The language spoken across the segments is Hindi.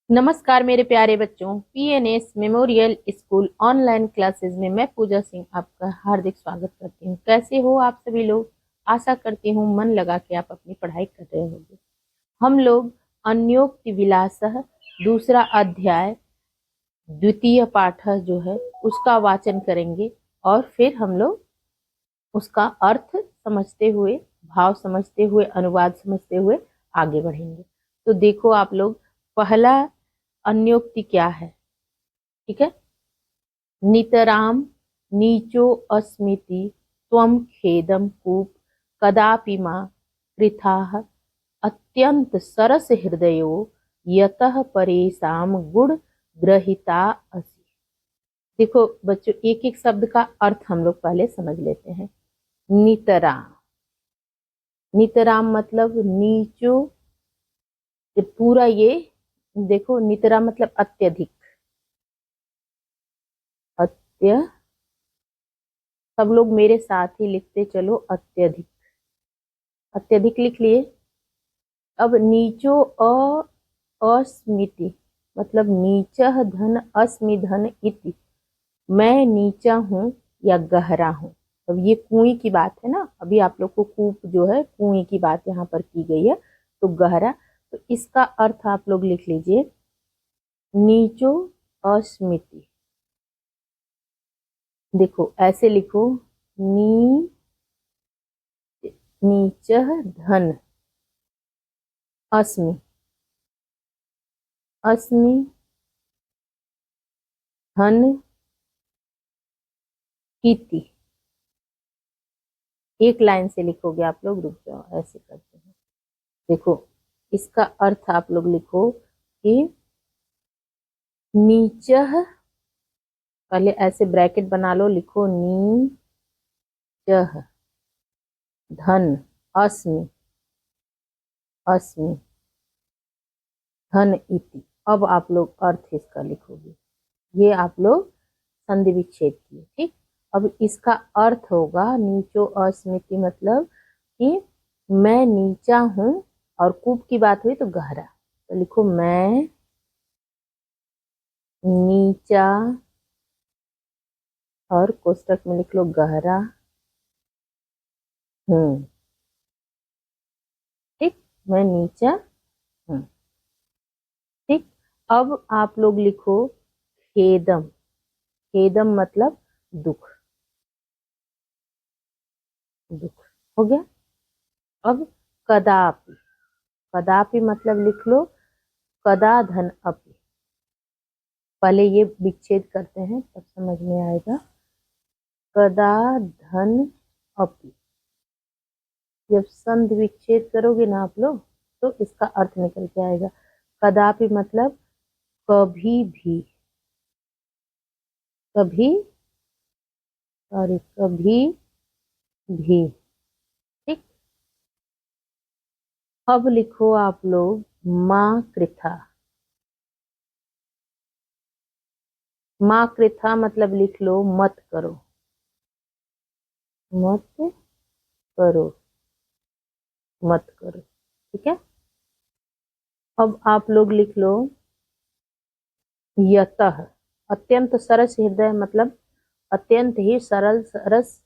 नमस्कार मेरे प्यारे बच्चों, PNS memorial school online classes में मैं पूजा सिंह आपका हार्दिक स्वागत करती हूँ। कैसे हो आप सभी लोग? आशा करती हूँ मन लगा के आप अपनी पढ़ाई कर रहे होंगे। हम लोग अन्योक्ति विलासः दूसरा अध्याय द्वितीय पाठ जो है उसका वाचन करेंगे और फिर हम लोग उसका अर्थ समझते हुए, भाव समझते हुए, अनुवाद समझते हुए आगे बढ़ेंगे। तो देखो आप लोग, पहला अन्योक्ति क्या है? ठीक है। नितराम नीचो अस्मिति त्वं खेदम कूप कदापि मां कृथाः अत्यंत सरस हृदयो यतः परेशान गुण ग्रहिता असि। देखो बच्चों, एक एक शब्द का अर्थ हम लोग पहले समझ लेते हैं। नितराम, नितराम मतलब नीचो, पूरा ये देखो, नितराम मतलब अत्यधिक, अत्य, सब लोग मेरे साथ ही लिखते चलो, अत्यधिक, अत्यधिक लिख लिए। अब नीचो अस्मिति मतलब नीचः धन अस्मि धन इति, मैं नीचा हूं या गहरा हूं। अब ये कुएं की बात है ना, अभी आप लोग को कूप जो है कुएं की बात यहाँ पर की गई है, तो गहरा। तो इसका अर्थ आप लोग लिख लीजिए, नीचो अस्मिति। देखो ऐसे लिखो, नी नीचः धन अस्मि, अस्मि धन इति। एक लाइन से लिखोगे आप लोग, रुक जाओ ऐसे करते हैं। देखो इसका अर्थ आप लोग लिखो कि नीचह, पहले ऐसे ब्रैकेट बना लो, लिखो नीचह धन अस्मि, अस्मि धन इति। अब आप लोग अर्थ इसका लिखोगे, ये आप लोग संधि विच्छेद किए, ठीक। अब इसका अर्थ होगा नीचो अस्मिति मतलब कि मैं नीचा हूं, और कूप की बात हुई तो गहरा, तो लिखो मैं नीचा, और कोष्टक में लिख लो गहरा हूं, ठीक। मैं नीचा हूं, ठीक। अब आप लोग लिखो खेदम, खेदम मतलब दुख, दुख हो गया। अब कदापि, कदापि मतलब लिख लो कदा धन अपि, पहले ये विच्छेद करते हैं तब समझ में आएगा। कदा धन अपि, जब संधि विच्छेद करोगे ना आप लोग तो इसका अर्थ निकल के आएगा। कदापि मतलब कभी भी, कभी, सॉरी कभी भी, ठीक। अब लिखो आप लोग माँ कृथा, माँ कृथा मतलब लिख लो मत करो, मत करो, मत करो, ठीक है। अब आप लोग लिख लो यतः, अत्यंत सरस हृदय मतलब अत्यंत ही सरल सरस,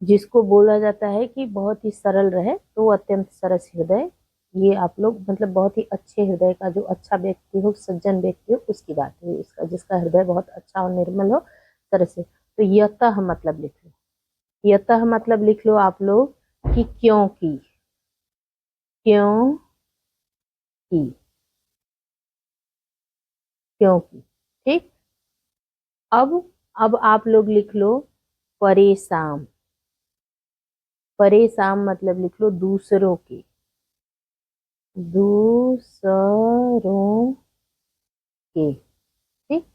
जिसको बोला जाता है कि बहुत ही सरल रहे तो वो अत्यंत सरस हृदय। ये आप लोग मतलब बहुत ही अच्छे हृदय का, जो अच्छा व्यक्ति हो, सज्जन व्यक्ति हो, उसकी बात है इसका, जिसका हृदय बहुत अच्छा और निर्मल हो तरह से। तो यतः मतलब लिख लो, यतः मतलब लिख लो आप लोग कि क्योंकि, क्योंकि, क्योंकि, ठीक। अब आप लोग लिख लो परेशान, परेशान मतलब लिख लो दूसरों के, दूसरों के, ठीक,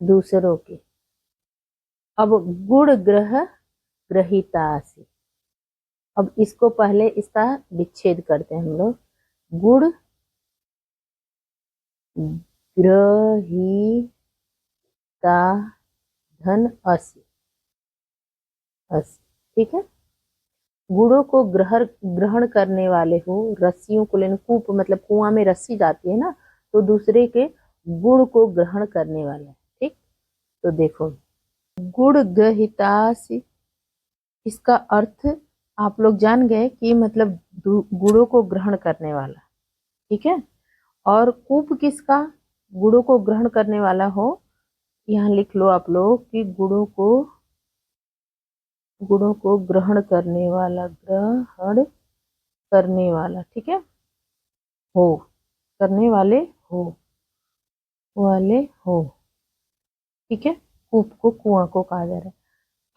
दूसरों के। अब गुण ग्रह ग्रहिता से, अब इसको पहले इसका विच्छेद करते हैं हम लोग। गुण ग्रहिता धन असी, असी, ठीक है। गुणों को ग्रहण ग्रहण करने वाले हो, रस्सियों को लेने, कूप मतलब कुआं में रस्सी जाती है ना, तो दूसरे के गुण को ग्रहण करने वाला है। ठीक, तो देखो गुण गहितासी, इसका अर्थ आप लोग जान गए कि मतलब गुणों को ग्रहण करने वाला। ठीक है, और कूप किसका, गुणों को ग्रहण करने वाला हो। यहाँ लिख लो आप लोग कि गुणों को ग्रहण करने वाला, ग्रहण करने वाला। ठीक है, हो, करने वाले हो, वाले हो। ठीक है, कूप को, कुआं को कहा जा रहा है।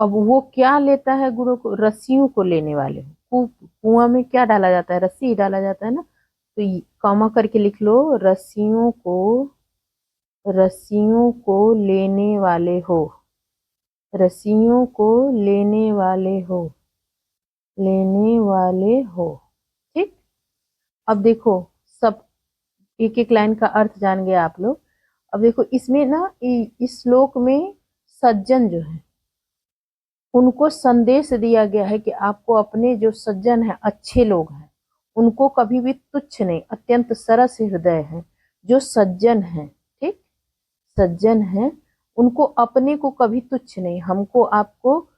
अब वो क्या लेता है गुणों को, रस्सियों को लेने वाले हो। कूप, कुआं में क्या डाला जाता है, रस्सी ही डाला जाता है ना, तो कॉमा करके लिख लो, रस्सियों को लेने वाले हो, रस्सियों को लेने वाले हो, लेने वाले हो। ठीक, अब देखो सब एक एक लाइन का अर्थ जान गए आप लोग। अब देखो इसमें ना, इस श्लोक में सज्जन जो है उनको संदेश दिया गया है कि आपको अपने जो सज्जन है, अच्छे लोग हैं, उनको कभी भी तुच्छ नहीं, अत्यंत सरस हृदय है जो सज्जन है। ठीक, सज्जन है, उनको अपने को कभी तुच्छ नहीं, हमको आपको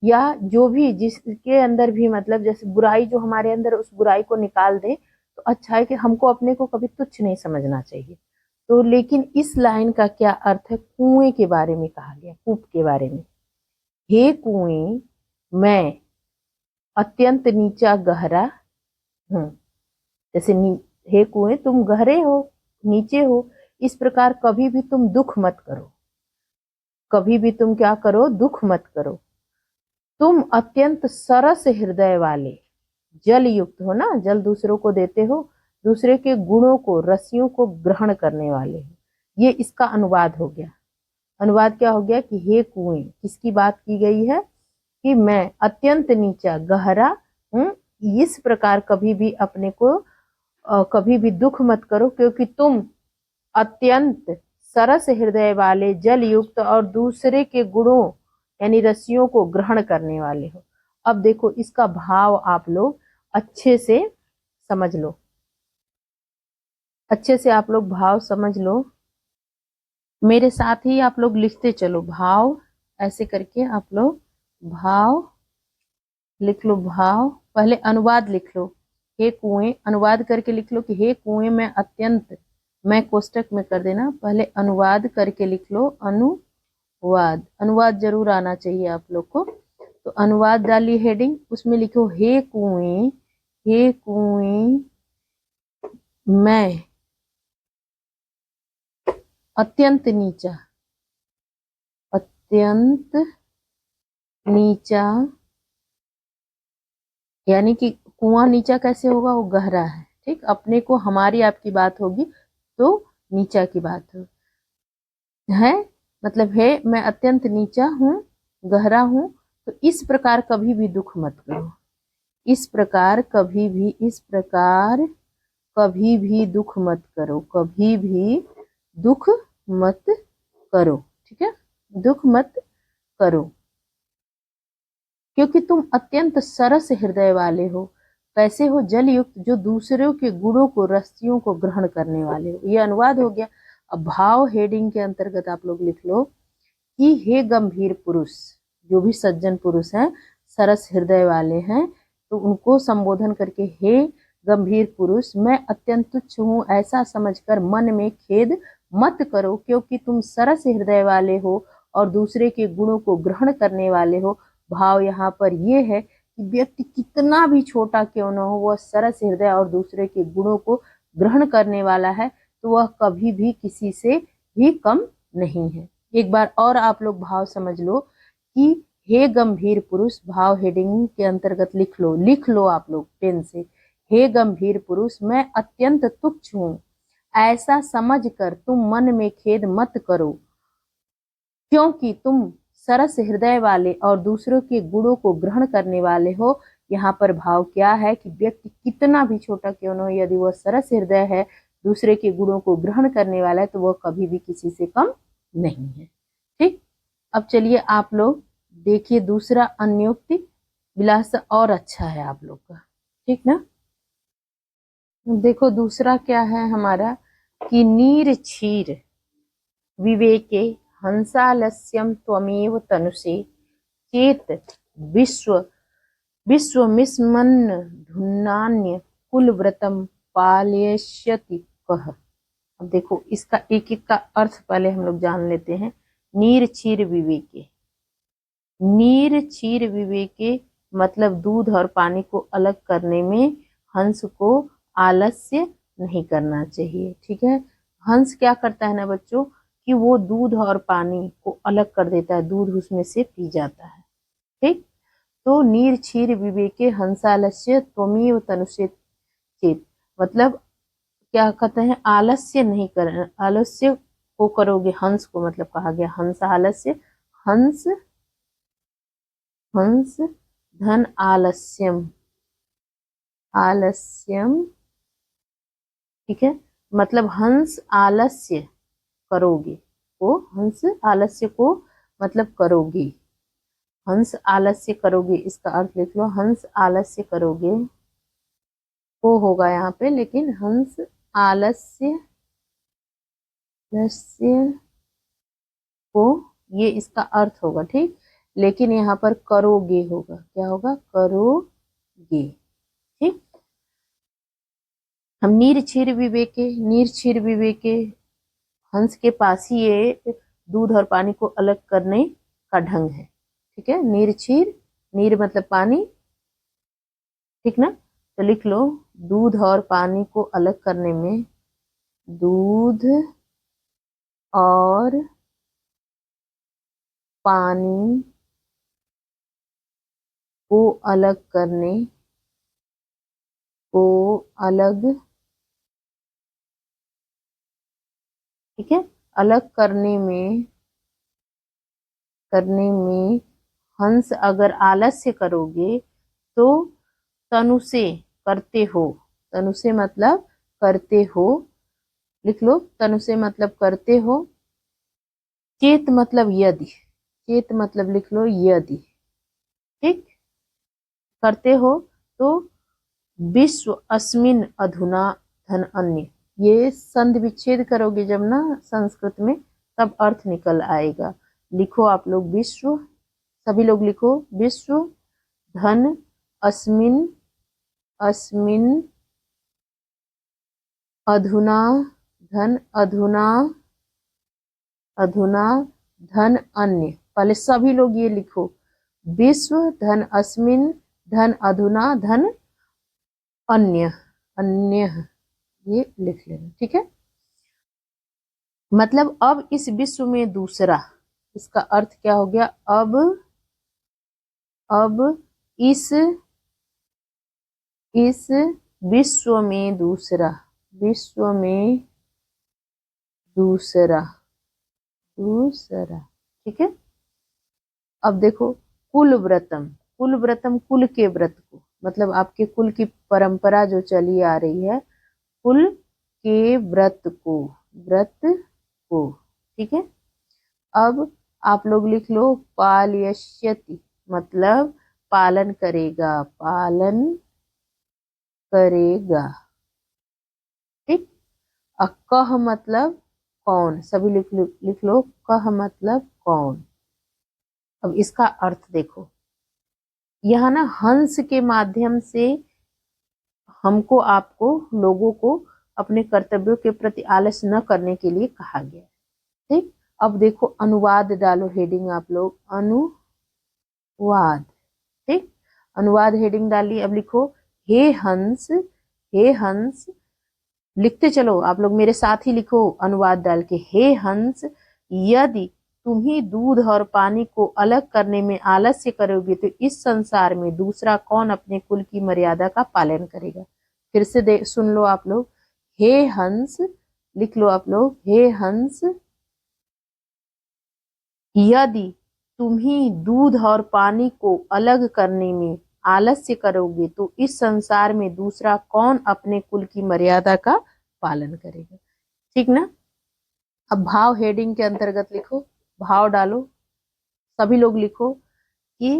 या जो भी जिसके अंदर भी मतलब जैसे बुराई जो हमारे अंदर, उस बुराई को निकाल दे, तो अच्छा है कि हमको अपने को कभी तुच्छ नहीं समझना चाहिए। तो लेकिन इस लाइन का क्या अर्थ है, कुएं के बारे में कहा गया, कूप के बारे में। हे कुएं, मैं अत्यंत नीचा गहरा हूं। जैसे हे कुएं तुम गहरे हो, नीचे हो, इस प्रकार कभी भी तुम दुख मत करो, कभी भी तुम क्या करो, दुख मत करो। तुम अत्यंत सरस हृदय वाले, जल युक्त हो ना, जल दूसरों को देते हो, दूसरे के गुणों को, रस्सियों को ग्रहण करने वाले हो। ये इसका अनुवाद हो गया। अनुवाद क्या हो गया कि हे कुएं, किसकी बात की गई है कि मैं अत्यंत नीचा गहरा हूं, इस प्रकार कभी भी अपने को कभी भी दुख मत करो, क्योंकि तुम अत्यंत सरस हृदय वाले, जल युक्त और दूसरे के गुणों यानी रस्सियों को ग्रहण करने वाले हो। अब देखो इसका भाव आप लोग अच्छे से समझ लो, अच्छे से आप लोग भाव समझ लो, मेरे साथ ही आप लोग लिखते चलो भाव, ऐसे करके आप लोग भाव लिख लो। भाव पहले अनुवाद लिख लो, हे कुएं, अनुवाद करके लिख लो कि हे कुएं मैं अत्यंत, मैं कोष्टक में कर देना, पहले अनुवाद करके लिख लो, अनुवाद, अनुवाद जरूर आना चाहिए आप लोग को। तो अनुवाद डालिए हेडिंग, उसमें लिखो हे कुएं, हे कुएं मैं अत्यंत नीचा, अत्यंत नीचा, यानी कि कुआं नीचा कैसे होगा, वो गहरा है। ठीक, अपने को हमारी आपकी बात होगी तो नीचा की बात हो है, मतलब है मैं अत्यंत नीचा हूँ, गहरा हूँ, तो इस प्रकार कभी भी दुख मत करो, इस प्रकार कभी भी, इस प्रकार कभी भी दुख मत करो, कभी भी दुख मत करो। ठीक है, दुख मत करो, क्योंकि तुम अत्यंत सरस हृदय वाले हो। कैसे हो, जल युक्त, जो दूसरों के गुणों को, रस्सियों को ग्रहण करने वाले हो। ये अनुवाद हो गया। अब भाव हेडिंग के अंतर्गत आप लोग लिख लो कि हे गंभीर पुरुष, जो भी सज्जन पुरुष हैं, सरस हृदय वाले हैं, तो उनको संबोधन करके हे गंभीर पुरुष, मैं अत्यंत तुच्छ हूँ ऐसा समझकर मन में खेद मत करो, क्योंकि तुम सरस हृदय वाले हो और दूसरे के गुणों को ग्रहण करने वाले हो। भाव यहाँ पर ये है कि व्यक्ति कितना भी छोटा क्यों न हो, वह सरस हृदय और दूसरे के गुणों को ग्रहण करने वाला है, तो वह कभी भी किसी से भी कम नहीं है। एक बार और आप लोग भाव समझ लो कि हे गंभीर पुरुष, भाव हेडिंग के अंतर्गत लिख लो आप लोग पेन से, हे गंभीर पुरुष मैं अत्यंत तुच्छ हूँ ऐसा समझकर तुम मन में खेद मत करो, क्योंकि तुम सरस हृदय वाले और दूसरों के गुणों को ग्रहण करने वाले हो। यहाँ पर भाव क्या है कि व्यक्ति कितना भी छोटा क्यों न हो, यदि वह सरस हृदय है, दूसरे के गुणों को ग्रहण करने वाला है, तो वह कभी भी किसी से कम नहीं है। ठीक, अब चलिए आप लोग देखिए दूसरा अन्योक्ति। विलास और अच्छा है आप लोग का, ठीक ना। देखो दूसरा क्या है हमारा कि नीर क्षीर विवेके हंसालस्यम त्वमेव तनुषे चेत विश्व विश्वमिस्मन्न धुन्नान्य कुलव्रतम पालयिष्यति कह। अब देखो इसका एक एक का अर्थ पहले हम लोग जान लेते हैं। नीर क्षीर विवेके, नीर क्षीर विवेके मतलब दूध और पानी को अलग करने में हंस को आलस्य नहीं करना चाहिए, ठीक है। हंस क्या करता है ना बच्चों कि वो दूध और पानी को अलग कर देता है, दूध उसमें से पी जाता है, ठीक। तो नीर क्षीर विवेके हंसालस्य त्वमेव तनुषे चेत, मतलब क्या कहते हैं आलस्य नहीं कर, आलस्य को करोगे, हंस को मतलब कहा गया हंस आलस्य, हंस हंस धन आलस्यम, आलस्यम, ठीक है। मतलब हंस आलस्य करोगे, को हंस आलस्य को मतलब करोगे, हंस आलस्य करोगे, इसका अर्थ लिख लो हंस आलस्य करोगे, को होगा यहाँ पे, लेकिन हंस आलस्य लस्य को ये इसका अर्थ होगा, ठीक। लेकिन यहाँ पर करोगे होगा, क्या होगा करोगे, ठीक। हम नीर क्षीर विवेके, नीर क्षीर विवेके हंस के पास ही ये दूध और पानी को अलग करने का ढंग है, ठीक है। नीर क्षीर, नीर मतलब पानी, ठीक ना। तो लिख लो दूध और पानी को अलग करने में, दूध और पानी को अलग करने, को अलग, ठीक है, अलग करने में हंस अगर आलस्य करोगे तो तनु से करते हो, तनु से मतलब करते हो, लिख लो तनु से मतलब करते हो, चेत मतलब यदि, चेत मतलब लिख लो यदि, ठीक, करते हो तो विश्व अस्मिन अधुना धन अन्य, ये संधि विच्छेद करोगे जब ना संस्कृत में तब अर्थ निकल आएगा। लिखो आप लोग विश्व, सभी लोग लिखो विश्व धन अस्मिन, अस्मिन अधुना धन, अधुना, अधुना धन अन्य, पहले सभी लोग ये लिखो विश्व धन अस्मिन धन अधुना धन अन्य, अन्य ये लिख लेना, ठीक है। मतलब अब इस विश्व में दूसरा, इसका अर्थ क्या हो गया अब इस विश्व में दूसरा, विश्व में दूसरा, दूसरा, ठीक है। अब देखो कुल व्रतम, कुल व्रतम कुल के व्रत को, मतलब आपके कुल की परंपरा जो चली आ रही है, कुल के व्रत को, व्रत को, ठीक है। अब आप लोग लिख लो पालयिष्यति मतलब पालन करेगा, पालन करेगा, ठीक। कह मतलब कौन, सभी लिख लो कह मतलब कौन। अब इसका अर्थ देखो, यह ना हंस के माध्यम से हमको आपको लोगों को अपने कर्तव्यों के प्रति आलस्य न करने के लिए कहा गया, ठीक। अब देखो अनुवाद डालो हेडिंग आप लोग, अनुवाद, ठीक। अनुवाद हेडिंग डाली, अब लिखो हे हंस, हे हंस, लिखते चलो आप लोग मेरे साथ ही लिखो अनुवाद डाल के, हे हंस यदि तुम ही दूध और पानी को अलग करने में आलस्य करोगे तो इस संसार में दूसरा कौन अपने कुल की मर्यादा का पालन करेगा। फिर से सुन लो आप लोग, हे हंस, लिख लो आप लोग हे हंस यदि तुम ही दूध और पानी को अलग करने में आलस्य करोगे तो इस संसार में दूसरा कौन अपने कुल की मर्यादा का पालन करेगा, ठीक ना। अब भाव हेडिंग के अंतर्गत लिखो, भाव डालो, सभी लोग लिखो कि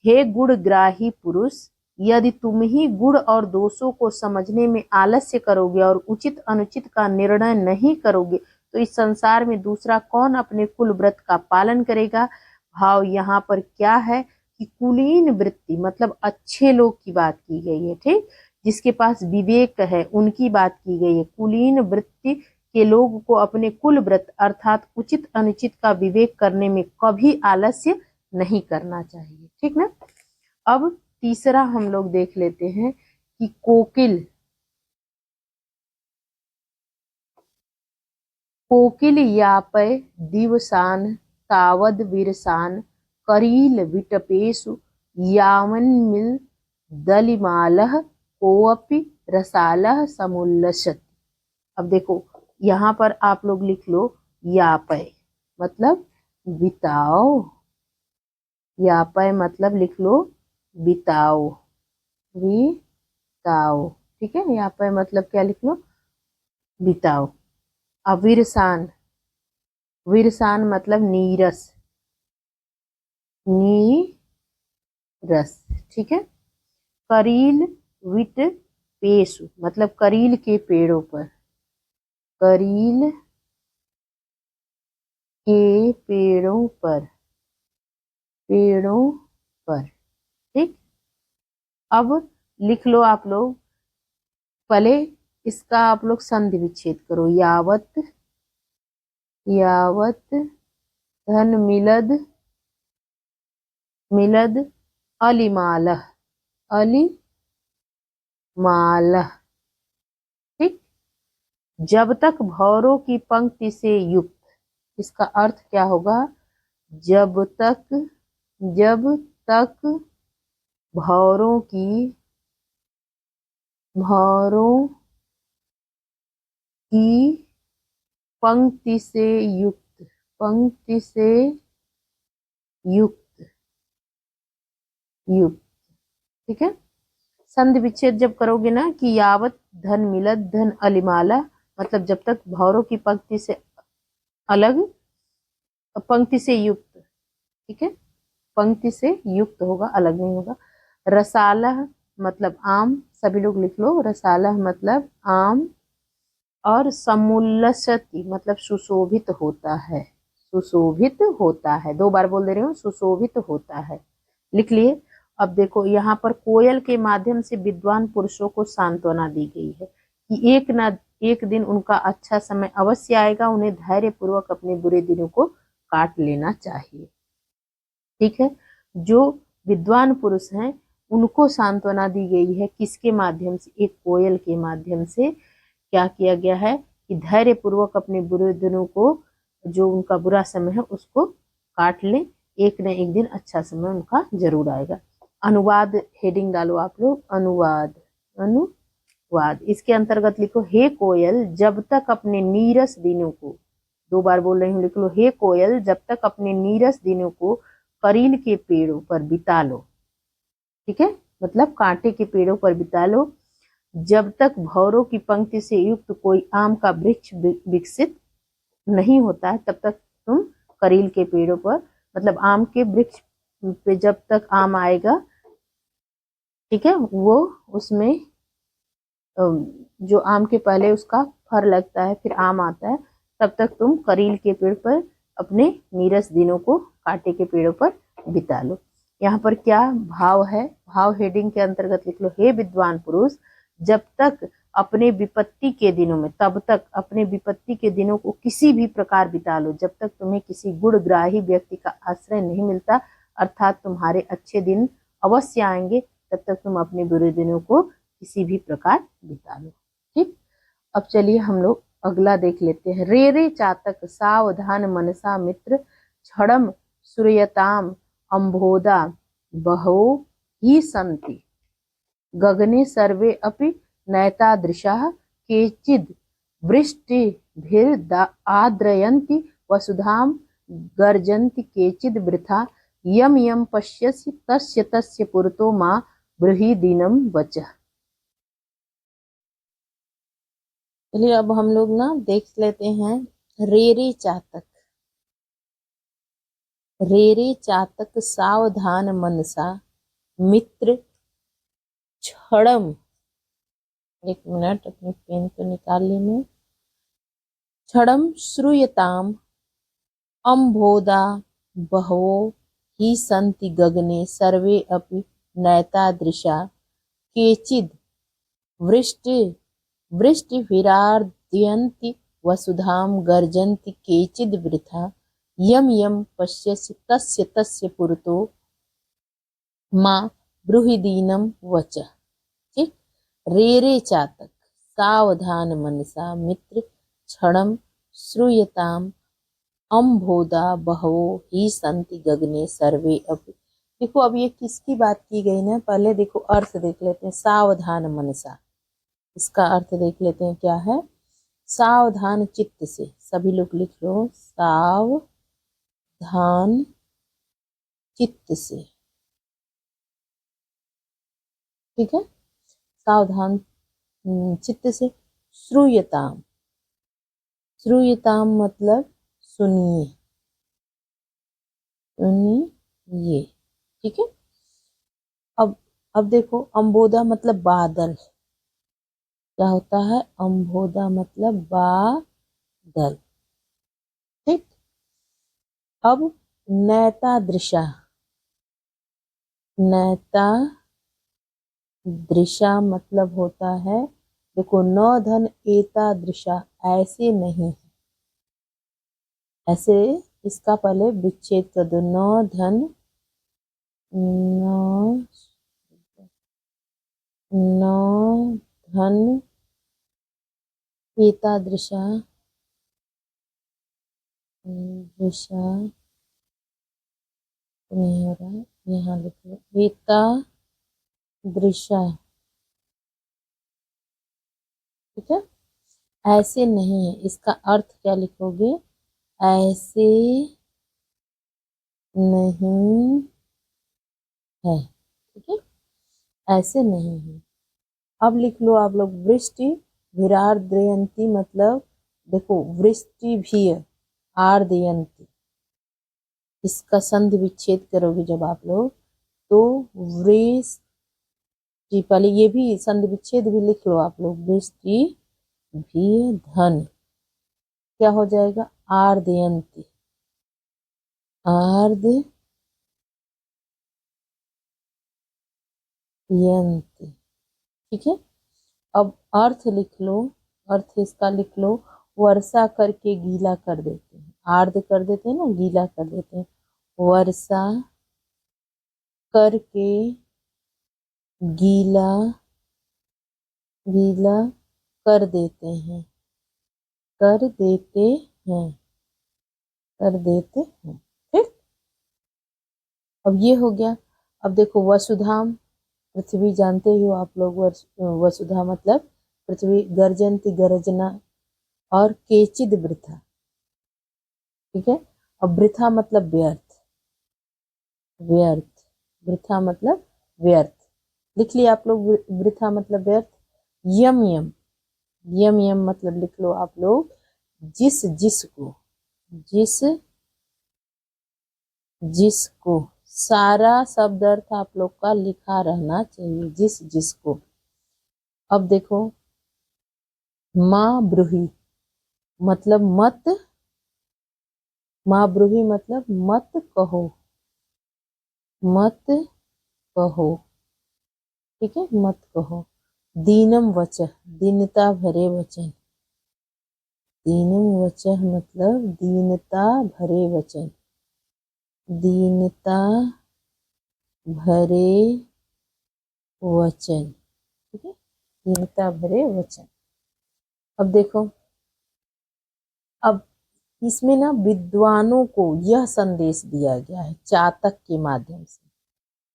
हे गुणग्राही पुरुष, यदि तुम ही गुण और दोषों को समझने में आलस्य करोगे और उचित अनुचित का निर्णय नहीं करोगे तो इस संसार में दूसरा कौन अपने कुल व्रत का पालन करेगा। भाव यहाँ पर क्या है कि कुलीन वृत्ति मतलब अच्छे लोग की बात की गई है, ठीक, जिसके पास विवेक है उनकी बात की गई है। कुलीन वृत्ति के लोग को अपने कुल व्रत अर्थात उचित अनुचित का विवेक करने में कभी आलस्य नहीं करना चाहिए, ठीक ना। अब तीसरा हम लोग देख लेते हैं कि कोकिल कोकिल यापय दिवसान तावद विरसान करील विटपेशु यावन्मिल दलिमालः कोअपि रसालः समुल्लसति। अब देखो यहाँ पर आप लोग लिख लो यापय मतलब बिताओ, यापय मतलब लिख लो बिताओ, बिताओ, ठीक है। यापय मतलब क्या लिख लो बिताओ। अविरसान, विरसान मतलब नीरस, नीरस, ठीक है। करील विट पेशु मतलब करील के पेड़ों पर, करील के पेड़ों पर, पेड़ों पर, ठीक। अब लिख लो आप लोग, पहले इसका आप लोग संधि विच्छेद करो। यावत, यावत धन मिलद, मिलद अलिमालह, अलिमालह, ठीक। जब तक भौरों की पंक्ति से युक्त, इसका अर्थ क्या होगा, जब तक, जब तक भौरों की, भौरों की पंक्ति से युक्त, पंक्ति से युक्त, युक्त, ठीक है। संधि विच्छेद जब करोगे ना कि यावत धन मिलत धन अलिमाला मतलब जब तक भौरों की पंक्ति से अलग, पंक्ति से युक्त, ठीक है, पंक्ति से युक्त होगा, अलग नहीं होगा। रसालह मतलब आम, सभी लोग लिख लो रसालह मतलब आम। और समुल्लसति मतलब सुशोभित होता है, सुशोभित होता है, दो बार बोल दे रही हूँ, सुशोभित होता है, लिख लिए। अब देखो यहाँ पर कोयल के माध्यम से विद्वान पुरुषों को सांत्वना दी गई है कि एक न एक दिन उनका अच्छा समय अवश्य आएगा, उन्हें धैर्य पूर्वक अपने बुरे दिनों को काट लेना चाहिए, ठीक है। जो विद्वान पुरुष हैं उनको सांत्वना दी गई है किसके माध्यम से, एक कोयल के माध्यम से। क्या किया गया है कि धैर्य पूर्वक अपने बुरे दिनों को, जो उनका बुरा समय है उसको काट लें, एक न एक दिन अच्छा समय उनका जरूर आएगा। अनुवाद हेडिंग डालो आप लोग, अनुवाद, अनुवाद। इसके अंतर्गत लिखो हे कोयल जब तक अपने नीरस दिनों को, दो बार बोल रही हूँ, लिख लो हे कोयल जब तक अपने नीरस दिनों को करील के पेड़ों पर बिता लो, ठीक है, मतलब कांटे के पेड़ों पर बिता लो। जब तक भौरों की पंक्ति से युक्त कोई आम का वृक्ष विकसित नहीं होता है तब तक तुम करील के पेड़ों पर मतलब आम के वृक्ष पे जब तक आम आएगा, ठीक है, वो उसमें जो आम के पहले उसका फर लगता है फिर आम आता है, तब तक तुम करील के पेड़ पर अपने नीरस दिनों को कांटे के पेड़ों पर बिता लो। यहाँ पर क्या भाव है, भाव हेडिंग के अंतर्गत लिख लो हे विद्वान पुरुष जब तक अपने विपत्ति के दिनों में, तब तक अपने विपत्ति के दिनों को किसी भी प्रकार बिता लो जब तक तुम्हें किसी गुणग्राही व्यक्ति का आश्रय नहीं मिलता, अर्थात तुम्हारे अच्छे दिन अवश्य आएंगे, तब तक तुम अपने बुरे दिनों को किसी भी प्रकार बिता लो, ठीक। अब चलिए हम लोग अगला देख लेते हैं। रे रे चातक सावधान मनसा मित्र छड़म सूर्यताम अम्भोदा बहो ही संति गगने सर्वे अपि नैतादृशाः केचिद् वृष्टिभिर् आद्रयन्ति वसुधां गर्जन्ति केचिद् वृथा यम यम पश्यसि तस्य तस्य पुरतो मा ब्रूहि दीनं वचः। चलिए अब हम लोग ना देख लेते हैं रे रे चातक, रे रे चातक सावधान मनसा मित्र क्षणम, एक मिनट अपनी पेन को निकाल लेने, क्षणम श्रूयताम अम्भोदा बहवो हि सन्ति गगने सर्वे अपि नैतादृशा केचिद् वृष्टि वृष्टिभिरार्दयन्ति वसुधां गर्जन्ति केचिद् वृथा यं यं पश्यसि तस्य तस्य पुरतो माँ ब्रूहिदीनं वच। ठीक। रे रे चातक सावधान मनसा मित्र क्षणम श्रूयताम अम्भोदा बहवो ही संति गगने सर्वे अपि। देखो अब ये किसकी बात की गई ना, पहले देखो अर्थ देख लेते हैं। सावधान मनसा, इसका अर्थ देख लेते हैं क्या है। सावधान चित्त से, सभी लोग लिख लो, सावधान चित्त से। ठीक है, सावधान चित्त से। श्रूयताम, श्रूयताम मतलब सुनिए, सुनिए। ठीक है। अब देखो अम्बोदा मतलब बादल, क्या होता है, अम्बोदा मतलब बादल। ठीक। अब नैता दृशा, नैता दृशा मतलब होता है, देखो न धन एता दृशा, ऐसे नहीं, ऐसे इसका पहले विच्छेद कर दो। न धन, न धन एता दृशा, दृशा नहीं हो रहा है, यहाँ लिख लो एता दृशा। ठीक है, ऐसे नहीं है, इसका अर्थ क्या लिखोगे, ऐसे नहीं है। ठीक है, ऐसे नहीं है। अब लिख लो आप लोग वृष्टि विरार्द्रयंती, मतलब देखो वृष्टि भी आर्दयंती, इसका संधि विच्छेद करोगे जब आप लोग, तो वृष्टि, पहले ये भी संधि विच्छेद भी लिख लो आप लोग, वृष्टि भी धन क्या हो जाएगा, आर्दयंती, आर्दयंती। ठीक है, अब अर्थ लिख लो, अर्थ इसका लिख लो, वर्षा करके गीला कर देते हैं, आर्द्र कर देते हैं ना, गीला कर देते हैं, वर्षा करके गीला, गीला कर देते हैं, कर देते हैं, कर देते हैं। ठीक। अब ये हो गया। अब देखो वसुधाम, पृथ्वी जानते ही हो आप लोग, वसुधा मतलब पृथ्वी, गर्जंती गर्जना, और केचिद वृथा। ठीक है, अब वृथा मतलब व्यर्थ, व्यर्थ, वृथा मतलब व्यर्थ, लिख लिया आप लोग, वृथा मतलब व्यर्थ। यम यम, यम यम मतलब लिख लो आप लोग, जिस जिसको, जिस जिसको, सारा शब्द अर्थ आप लोग का लिखा रहना चाहिए, जिस जिसको। अब देखो माँ ब्रूही मतलब मत, माँ ब्रूही मतलब मत कहो, मत कहो। ठीक है, मत कहो। दीनम वच, दीनता भरे वचन, दीनम वच मतलब दीनता भरे वचन, दीनता भरे वचन। ठीक है, दीनता भरे वचन। अब देखो, अब इसमें ना विद्वानों को यह संदेश दिया गया है चातक के माध्यम से।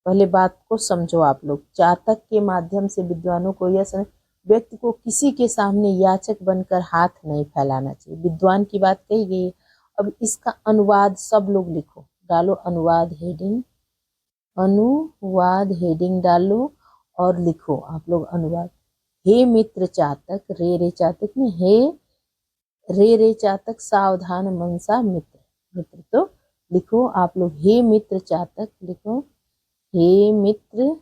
पहले बात को समझो आप लोग, चातक के माध्यम से विद्वानों को यह संदेश, व्यक्ति को किसी के सामने याचक बनकर हाथ नहीं फैलाना चाहिए, विद्वान की बात कही गई है। अब इसका अनुवाद सब लोग लिखो, डालो अनुवाद हेडिंग, अनुवाद हेडिंग डालो और लिखो आप लोग अनुवाद। हे मित्र चातक, रे रे चातक में, हे रे रे चातक सावधान मनसा मित्र, मित्र तो लिखो आप लोग, हे मित्र चातक लिखो, हे मित्र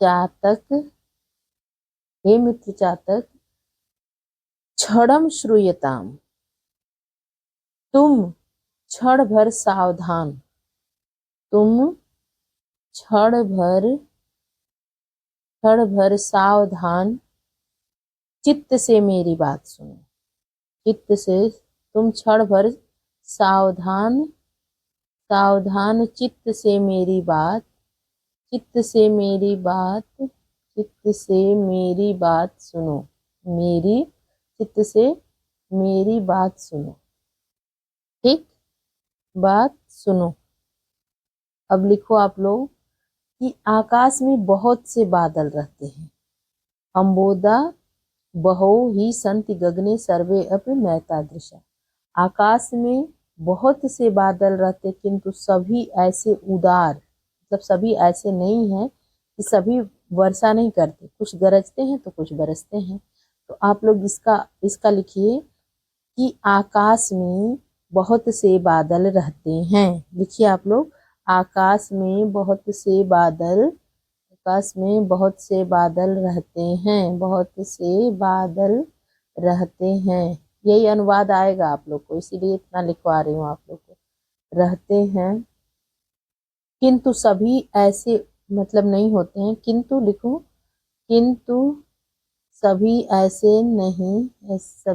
चातक, हे मित्र चातक, क्षणम श्रूयताम, तुम क्षण भर सावधान, तुम क्षण भर सावधान चित्त से मेरी बात सुनो, चित्त से, तुम क्षण भर सावधान चित्त से मेरी बात, चित्त से मेरी बात, चित्त से मेरी बात सुनो, मेरी चित्त से मेरी बात सुनो, ठीक, बात सुनो। अब लिखो आप लोग कि आकाश में बहुत से बादल रहते हैं, अम्बोदा बहो ही संति गगने सर्वे अपि नैतादृशा। आकाश में बहुत से बादल रहते किंतु सभी ऐसे उदार, मतलब सभी ऐसे नहीं हैं कि सभी वर्षा नहीं करते, कुछ गरजते हैं तो कुछ बरसते हैं। तो आप लोग इसका लिखिए कि आकाश में बहुत से बादल रहते हैं। लिखिए आप लोग, आकाश में बहुत से बादल, आकाश में बहुत से बादल रहते हैं, बहुत से बादल रहते हैं। यही अनुवाद आएगा आप लोग को, इसीलिए इतना लिखवा रही हूँ आप लोग को, रहते हैं। किंतु सभी ऐसे मतलब नहीं होते हैं, किंतु लिखो, किंतु सभी ऐसे नहीं, ऐसे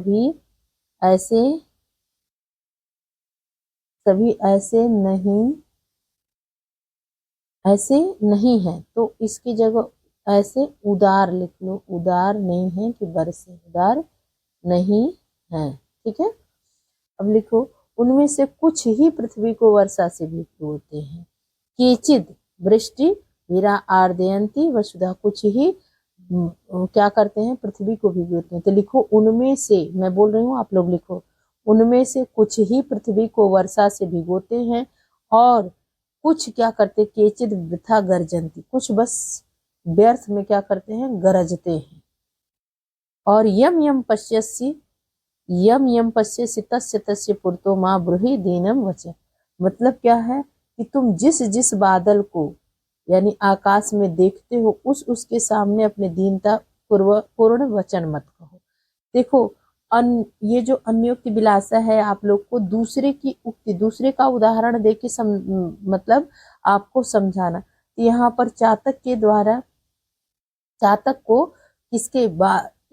सभी ऐसे नहीं है, तो इसकी जगह ऐसे उदार लिख लो, उदार नहीं है कि बरसे, उदार नहीं है, ठीक है। अब लिखो, उनमें से कुछ ही पृथ्वी को वर्षा से भिगोते हैं, केचिद वृष्टि वीरा आर्दयंती वसुधा, कुछ ही क्या करते हैं, पृथ्वी को भिगोते हैं। तो लिखो उनमें से, मैं बोल रही हूँ आप लोग लिखो, उनमें से कुछ ही पृथ्वी को वर्षा से भिगोते हैं और कुछ क्या करते, केचिद वृथा गर्जंती, कुछ बस व्यर्थ में क्या करते हैं, गरजते हैं। और यम यम पश्यसि तस्य तस्य पुरतो माँ ब्रूहि दीनम वच, मतलब क्या है कि तुम जिस जिस बादल को यानी आकाश में देखते हो उसके सामने अपने दीनता पूर्ण वचन मत कहो। देखो ये जो अन्योक्ति विलासा है, आप लोग को दूसरे की उक्ति, दूसरे का उदाहरण देके मतलब आपको समझाना। यहाँ पर चातक के द्वारा, चातक को किसके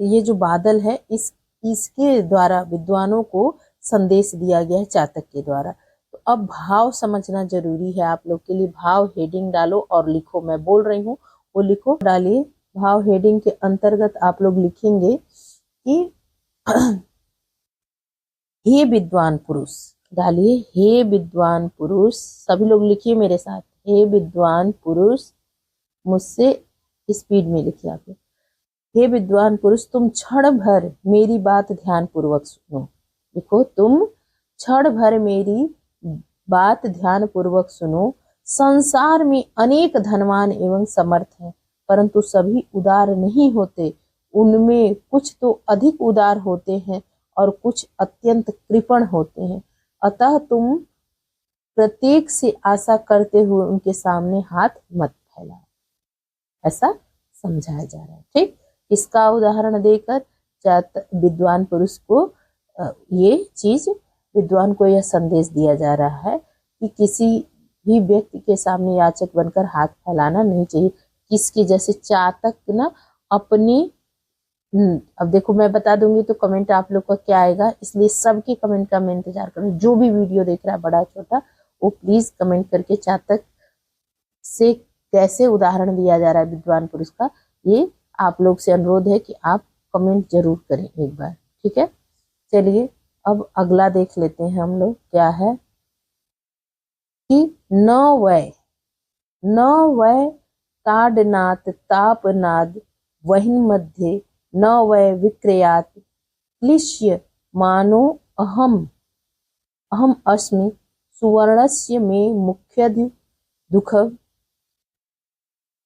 ये जो बादल है इसके द्वारा विद्वानों को संदेश दिया गया है, चातक के द्वारा। तो अब भाव समझना जरूरी है आप लोग के लिए। भाव हेडिंग डालो और लिखो, मैं बोल रही हूँ वो लिखो, डालिए। भाव हेडिंग के अंतर्गत आप लोग लिखेंगे कि हे विद्वान पुरुष, डालिए हे विद्वान पुरुष, सभी लोग लिखिए मेरे साथ, हे विद्वान पुरुष, मुझसे स्पीड में लिखिए आप लोग। हे विद्वान पुरुष, तुम क्षण भर मेरी बात ध्यान पूर्वक सुनो। देखो, तुम क्षण भर मेरी बात ध्यान पूर्वक सुनो। संसार में अनेक धनवान एवं समर्थ हैं, परंतु सभी उदार नहीं होते। उनमें कुछ तो अधिक उदार होते हैं और कुछ अत्यंत कृपण होते हैं। अतः तुम प्रत्येक से आशा करते हुए उनके सामने हाथ मत फैलाओ, ऐसा समझाया जा रहा है, ठीक। इसका उदाहरण देकर विद्वान पुरुष को ये चीज, विद्वान को यह संदेश दिया जा रहा है कि किसी भी व्यक्ति के सामने याचक बनकर हाथ फैलाना नहीं चाहिए। किसकी, जैसे चातक ना अपनी, अब देखो मैं बता दूंगी तो कमेंट आप लोग का क्या आएगा, इसलिए सबके कमेंट का मैं इंतजार करूँ। जो भी वीडियो देख रहा है बड़ा छोटा, वो प्लीज कमेंट करके चातक से कैसे उदाहरण दिया जा रहा है विद्वान पुरुष का, ये आप लोग से अनुरोध है कि आप कमेंट जरूर करें एक बार, ठीक है। चलिए अब अगला देख लेते हैं हम लोग, क्या है कि न वै ताडनाथ तापनाद वहिन मध्य न वै विक्रयात क्लिश्य मानो अहम अस्मि सुवर्णस्य में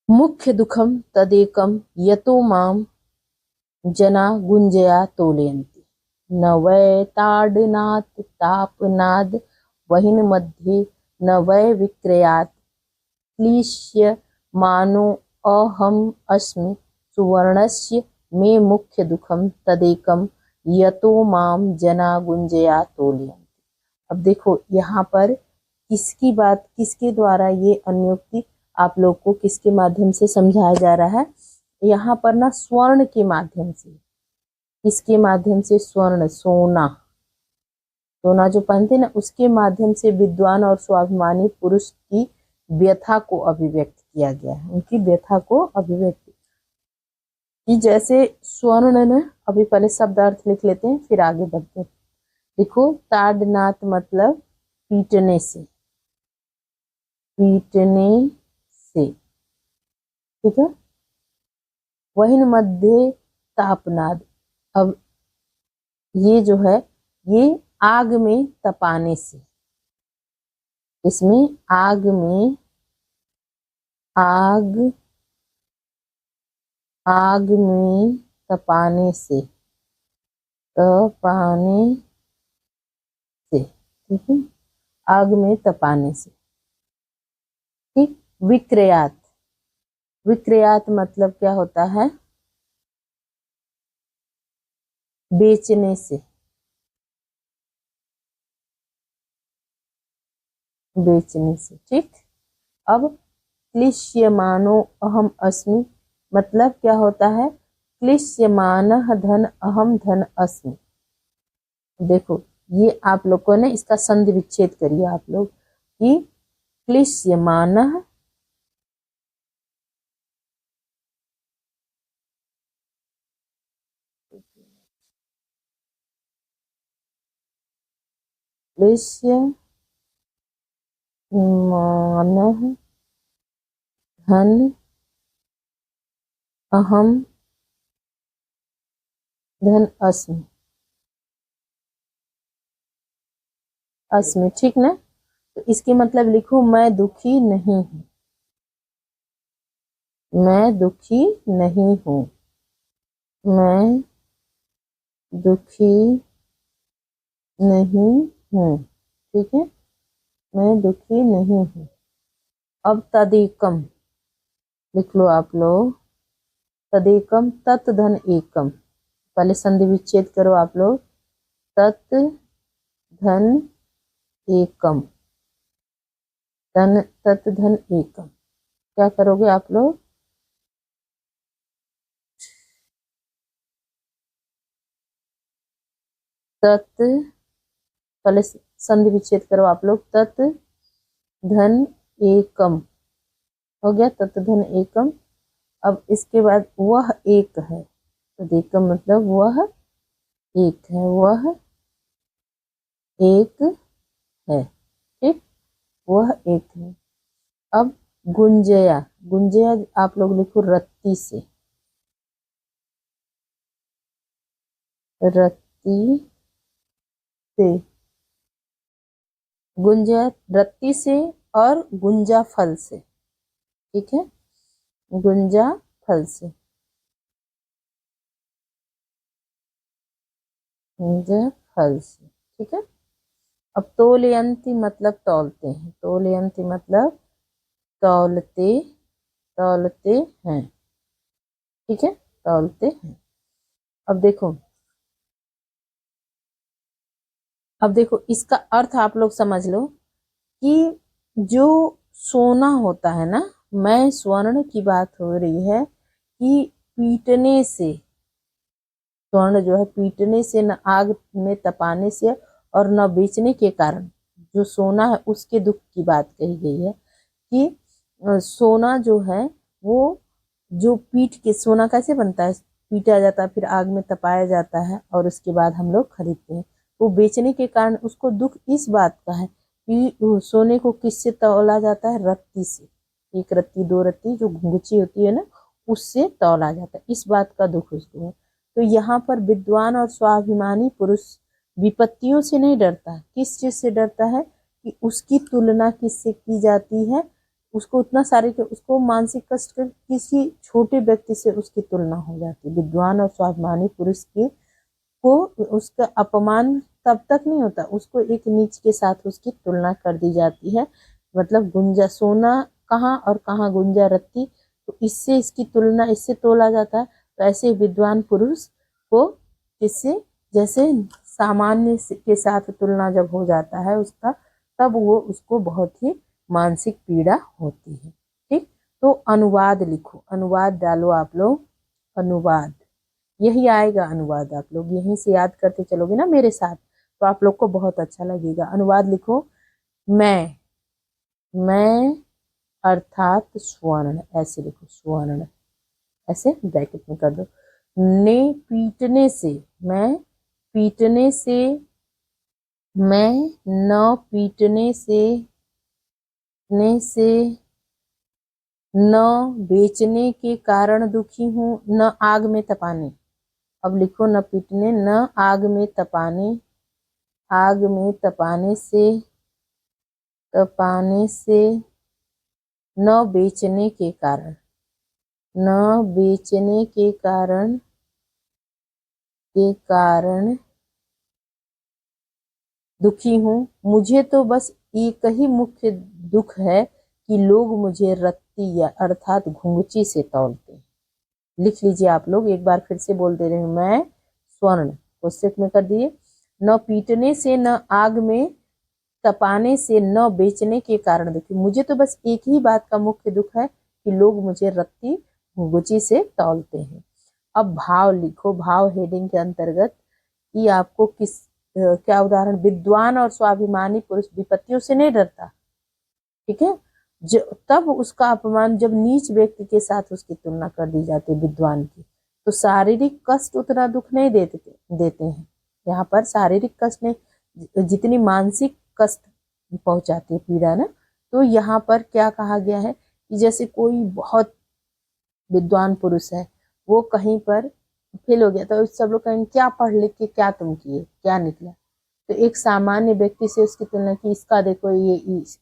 मुख्य दुखम तदेकम यतो माम जना गुंजया तोलयन्ति। न वै ताडनाथ तापनाद वहिन मध्ये न वै विक्रयात क्लिश्य मानो अहम अस्मि सुवर्णस्य मे मुख्य दुखम तदेकम यतो माम जना गुंजया तोलियम। अब देखो यहाँ पर किसकी बात, किसके द्वारा ये अन्योक्ति आप लोग को किसके माध्यम से समझाया जा रहा है? यहाँ पर ना स्वर्ण के माध्यम से। किसके माध्यम से? स्वर्ण, सोना, सोना जो पहनते ना, उसके माध्यम से विद्वान और स्वाभिमानी पुरुष की व्यथा को अभिव्यक्त किया गया है। उनकी व्यथा को अभिव्यक्त कि जैसे स्वर्ण ने, अभी पहले शब्द अर्थ लिख लेते हैं फिर आगे बढ़ते हैं। देखो, ताड़नाथ मतलब पीटने से, पीटने से, ठीक है। वही मध्य तापनाद, अब ये जो है ये आग में तपाने से, इसमें आग में, आग में तपाने से, तपाने से, ठीक है, आग में तपाने से, ठीक। विक्रयात, विक्रयात मतलब क्या होता है? बेचने से, बेचने से, ठीक। अब क्लिश्यमानो अहम अस्मि मतलब क्या होता है? क्लिश्यमानः धन अहम धन अस्मि। देखो, ये आप लोग को ना इसका संधि विच्छेद करिए आप लोग कि क्लिश्यमानः, क्लिश्यमानः धन अहम धन अस्मि, अस्मि, ठीक ना। तो इसके मतलब लिखो, मैं दुखी नहीं हूं, मैं दुखी नहीं हूं, मैं दुखी नहीं हूं, ठीक है, मैं दुखी नहीं हूं। अब तदेकम लिख लो आप लोग, तदेकम तत् धन एकम, पहले संधि विच्छेद करो आप लोग, तत् धन एकम, तत् धन एकम, क्या करोगे आप लोग? तत्, पहले संधि विच्छेद करो आप लोग, तत् धन एकम, हो गया तत् धन एकम। अब इसके बाद वह एक है, तो एकम मतलब वह एक है, वह एक है, ठीक, वह एक है। अब गुंजया, गुंजया आप लोग लिखो रत्ती से, रत्ती से, गुंजा रत्ती से और गुंजा फल से, ठीक है, गुंजा फल से, गुंजा फल से, ठीक है। अब तोलयंती मतलब तौलते हैं, तोलयंती मतलब तौलते, तौलते हैं, ठीक है, तौलते हैं। अब देखो, अब देखो इसका अर्थ आप लोग समझ लो कि जो सोना होता है ना, मैं स्वर्ण की बात हो रही है कि पीटने से, स्वर्ण जो है पीटने से, न आग में तपाने से और न बेचने के कारण जो सोना है उसके दुख की बात कही गई है कि सोना जो है वो जो पीट के, सोना कैसे बनता है? पीटा जाता है, फिर आग में तपाया जाता है और उसके बाद हम लोग खरीदते हैं। वो बेचने के कारण उसको दुख इस बात का है कि सोने को किससे तौला जाता है? रत्ती से, एक रत्ती दो रत्ती जो घुंघची होती है ना, उससे तौला जाता है, इस बात का दुख उसको है। तो यहाँ पर विद्वान और स्वाभिमानी पुरुष विपत्तियों से नहीं डरता, किस चीज से डरता है? कि उसकी तुलना किससे की जाती है? उसको उतना सारे के उसको मानसिक कष्ट कर किसी छोटे व्यक्ति से उसकी तुलना हो जाती है। विद्वान और स्वाभिमानी पुरुष की को उसका अपमान तब तक नहीं होता, उसको एक नीच के साथ उसकी तुलना कर दी जाती है। मतलब गुंजा, सोना कहाँ और कहाँ गुंजा रत्ती, तो इससे इसकी तुलना इससे तोला जाता है। तो ऐसे विद्वान पुरुष को किससे, जैसे सामान्य के साथ तुलना जब हो जाता है उसका, तब वो उसको बहुत ही मानसिक पीड़ा होती है। ठीक, तो अनुवाद लिखो, अनुवाद डालो आप लोग, अनुवाद यही आएगा। अनुवाद आप लोग यहीं से याद करते चलोगे ना मेरे साथ, तो आप लोग को बहुत अच्छा लगेगा। अनुवाद लिखो, मैं अर्थात स्वर्ण, ऐसे लिखो स्वर्ण, ऐसे ब्रैकेट में कर दो। ने पीटने से, मैं पीटने से, मैं न पीटने से, ने से, न बेचने के कारण दुखी हूँ, न आग में तपाने। अब लिखो, न पीटने, न आग में तपाने, आग में तपाने से, तपाने से, न बेचने के कारण, न बेचने के कारण, के कारण दुखी हूँ। मुझे तो बस एक ही मुख्य दुख है कि लोग मुझे रत्ती या अर्थात घुंघची से तौलते हैं। लिख लीजिए आप लोग, एक बार फिर से बोल दे रहे हूँ, मैं स्वर्ण कोष्ठक में कर दिए, न पीटने से, न आग में तपाने से, न बेचने के कारण दुखी। मुझे तो बस एक ही बात का मुख्य दुख है कि लोग मुझे रत्ती घुंघची से तौलते हैं। अब भाव लिखो, भाव हेडिंग के अंतर्गत कि आपको किस क्या उदाहरण, विद्वान और स्वाभिमानी पुरुष विपत्तियों से नहीं डरता, ठीक है, जो तब उसका अपमान, जब नीच व्यक्ति के साथ उसकी तुलना कर दी जाती है विद्वान की, तो शारीरिक कष्ट उतना दुख नहीं देते हैं। यहाँ पर शारीरिक कष्ट नहीं, जितनी मानसिक कष्ट पहुंचाती है पीड़ा ना, तो यहाँ पर क्या कहा गया है कि जैसे कोई बहुत विद्वान पुरुष है, वो कहीं पर फेल हो गया, तो सब लोग कहेंगे क्या पढ़ लिख के क्या तुम किए, क्या निकला। तो एक सामान्य व्यक्ति से उसकी तुलना की, इसका देखो ये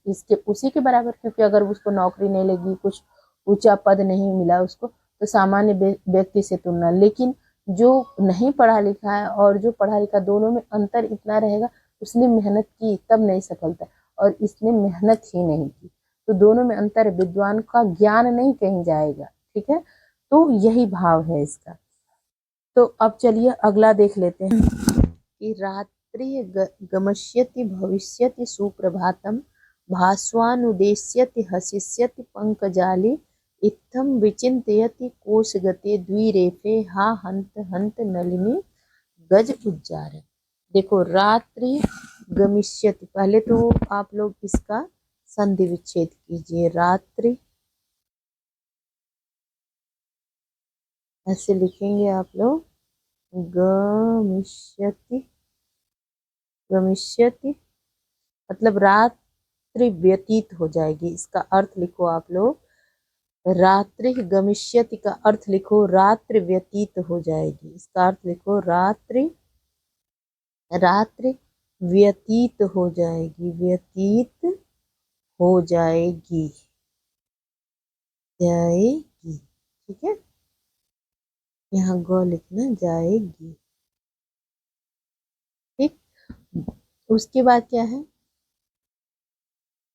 इसके उसी के बराबर, क्योंकि अगर उसको नौकरी नहीं लगी, कुछ ऊंचा पद नहीं मिला उसको, तो सामान्य व्यक्ति से तुलना। लेकिन जो नहीं पढ़ा लिखा है और जो पढ़ा लिखा, दोनों में अंतर इतना रहेगा, उसने मेहनत की तब नहीं सफलता, और इसने मेहनत ही नहीं की, तो दोनों में अंतर है। विद्वान का ज्ञान नहीं कहीं जाएगा, ठीक है, तो यही भाव है इसका। तो अब चलिए अगला देख लेते हैं कि रात्रि गमष्यति भविष्यति सुप्रभातम, भास्वानुदेश्यति हसिष्यति पंकजाली, इत्थम विचिन्तयति कोशगते द्विरेफे, हा हंत हंत नलिनी गज उज्जार। देखो, रात्रि गमिष्यति, पहले तो आप लोग इसका संधि विच्छेद कीजिए। रात्रि ऐसे लिखेंगे आप लोग, गमिष्यति, गमिष्यति मतलब रात्रि व्यतीत हो जाएगी, इसका अर्थ लिखो आप लोग। रात्रि गमिष्यति का अर्थ लिखो, रात्रि व्यतीत हो जाएगी, इसका अर्थ लिखो, रात्रि, रात्रि व्यतीत हो जाएगी, व्यतीत हो जाएगी, जाएगी, ठीक है, यहाँ ग लिखना, जाएगी, ठीक। उसके बाद क्या है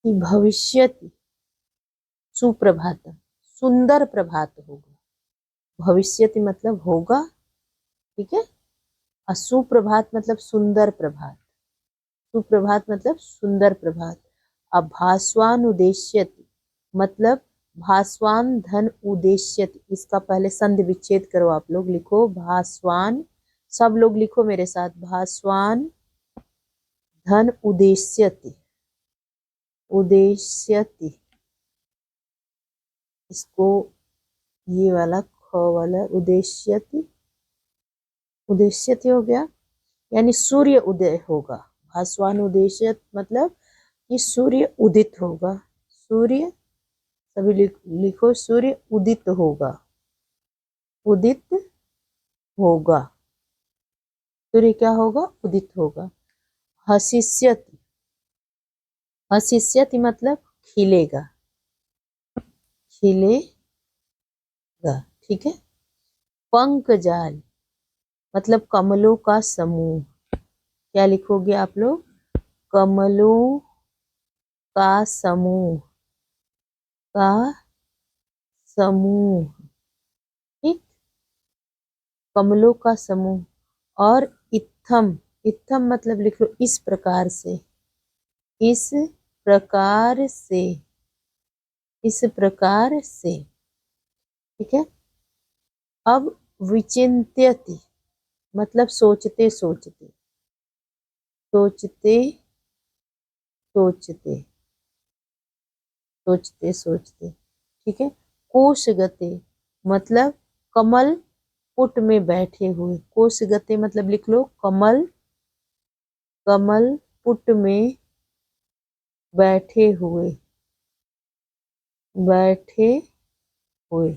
कि भविष्यति सुप्रभात, सुंदर प्रभात होगा। भविष्यति मतलब होगा, ठीक है, और सुप्रभात मतलब सुंदर प्रभात, सुप्रभात मतलब सुंदर प्रभात। अब भास्वान उद्देश्यति मतलब भास्वान धन उद्देश्यति, इसका पहले संधि विच्छेद करो आप लोग, लिखो भास्वान, सब लोग लिखो मेरे साथ, भास्वान धन उद्देश्यति, उद्देश्यति, इसको ये वाला ख वाला उद्देश्यति, उद्देश्यति हो गया, यानी सूर्य उदय होगा। भास्वान उद्देश्य मतलब कि सूर्य उदित होगा, सूर्य, सभी लिखो, सूर्य उदित होगा, उदित होगा, सूर्य क्या होगा, उदित होगा। हसिष्यति, हसिष्यति मतलब खिलेगा, खिलेगा, ठीक है। पंकजाल मतलब कमलों का समूह, क्या लिखोगे आप लोग, कमलों का समूह, का समूह, ठीक, कमलों का समूह। और इत्थम, इत्थम मतलब लिख लो इस प्रकार से, इस प्रकार से, इस प्रकार से, ठीक है। अब विचिन्त्यति मतलब सोचते सोचते, सोचते सोचते, सोचते सोचते, ठीक है। कोशगते मतलब कमल पुट में बैठे हुए, कोशगते मतलब लिख लो कमल, कमल पुट में बैठे हुए, बैठे हुए।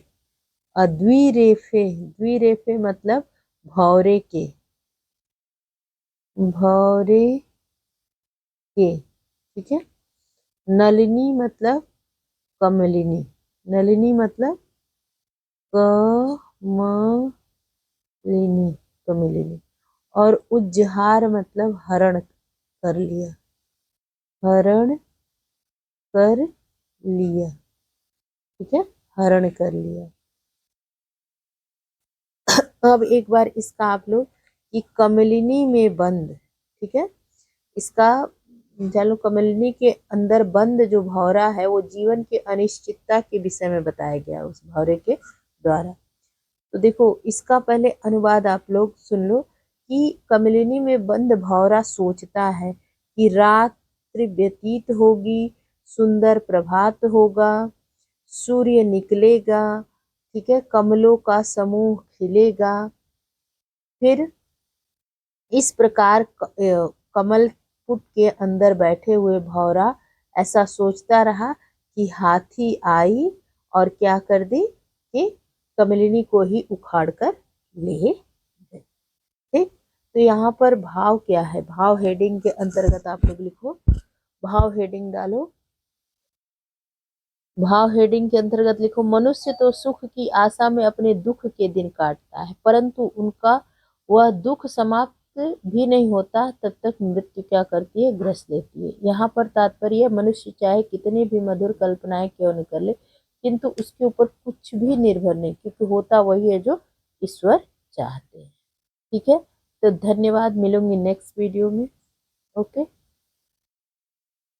द्विरेफे, द्विरेफे मतलब भौरे के, भौरे के, ठीक है। नलिनी मतलब कमलिनी, नलिनी मतलब कमलिनी, कमलिनी। और उज्जहार मतलब हरण कर लिया, हरण कर लिया, ठीक है, हरण कर लिया। अब एक बार इसका आप लोग कि कमलिनी में बंद, ठीक है, इसका जान लो। कमलिनी के अंदर बंद जो भौरा है वो जीवन के अनिश्चितता के विषय में बताया गया उस भौरे के द्वारा। तो देखो इसका पहले अनुवाद आप लोग सुन लो कि कमलिनी में बंद भौरा सोचता है कि रात्रि व्यतीत होगी, सुंदर प्रभात होगा, सूर्य निकलेगा, ठीक है, कमलों का समूह खिलेगा। फिर इस प्रकार कमल पुट के अंदर बैठे हुए भौरा ऐसा सोचता रहा कि हाथी आई और क्या कर दी कि कमलिनी को ही उखाड़ कर ले गई, ठीक। तो यहाँ पर भाव क्या है, भाव हेडिंग के अंतर्गत आप लोग लिखो, भाव हेडिंग डालो, भाव हेडिंग के अंतर्गत लिखो, मनुष्य तो सुख की आशा में अपने दुख के दिन काटता है, परंतु उनका वह दुख समाप्त भी नहीं होता तब तक मृत्यु क्या करती है, ग्रस लेती है। यहाँ पर तात्पर्य मनुष्य चाहे कितनी भी मधुर कल्पनाएं क्यों न कर ले, किंतु उसके ऊपर कुछ भी निर्भर नहीं, क्योंकि होता वही है जो ईश्वर चाहते हैं, ठीक है। तो धन्यवाद, मिलूंगी नेक्स्ट वीडियो में, ओके।